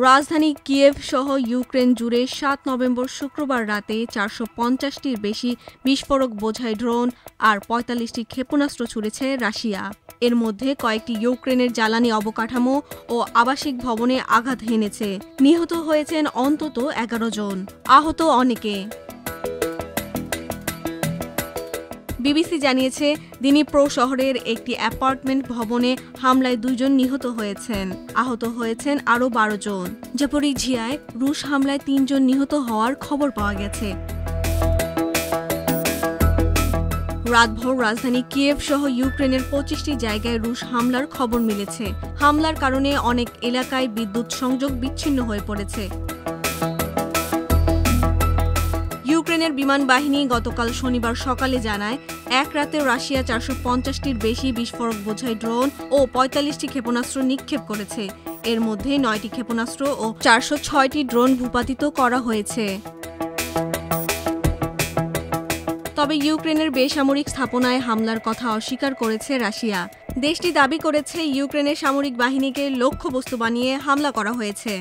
রাজধানী কিয়েভ সহ ইউক্রেন জুড়ে ৭ নভেম্বর শুক্রবার রাতে ৪৫০টির বেশি বিস্ফোরক বোঝাই ড্রোন আর ৪৫টি ক্ষেপণাস্ত্র ছুড়েছে রাশিয়া। এর মধ্যে কয়েকটি ইউক্রেনের জ্বালানি অবকাঠামো ও আবাসিক ভবনে আঘাত হেনেছে। নিহত হয়েছেন অন্তত ১১ জন, আহত অনেকে। বিবিসি জানিয়েছে, দিনিপ্রো শহরের একটি অ্যাপার্টমেন্ট ভবনে হামলায় ২ জন নিহত হয়েছেন। আহত হয়েছেন আরও ১২ জন। জাপোরিঝিয়ায় রুশ হামলায় ৩ জন নিহত হওয়ার খবর পাওয়া গেছে। রাতভর রাজধানী কিয়েভ সহ ইউক্রেনের ২৫টি জায়গায় রুশ হামলার খবর মিলেছে। হামলার কারণে অনেক এলাকায় বিদ্যুৎ সংযোগ বিচ্ছিন্ন হয়ে পড়েছে। ইউক্রেনের বিমান বাহিনী গতকাল শনিবার সকালে জানায়, এক রাতে রাশিয়া ৪৫০টির বেশি বিস্ফোরক বোঝাই ড্রোন ও ৪৫টি ক্ষেপণাস্ত্র নিক্ষেপ করেছে। এর মধ্যে ৯টি ক্ষেপণাস্ত্র ও ৪০৬টি ড্রোন ভূপাতিত করা হয়েছে। তবে ইউক্রেনের বেসামরিক স্থাপনায় হামলার কথা অস্বীকার করেছে রাশিয়া। দেশটি দাবি করেছে, ইউক্রেনের সামরিক বাহিনীকে লক্ষ্যবস্তু বানিয়ে হামলা করা হয়েছে।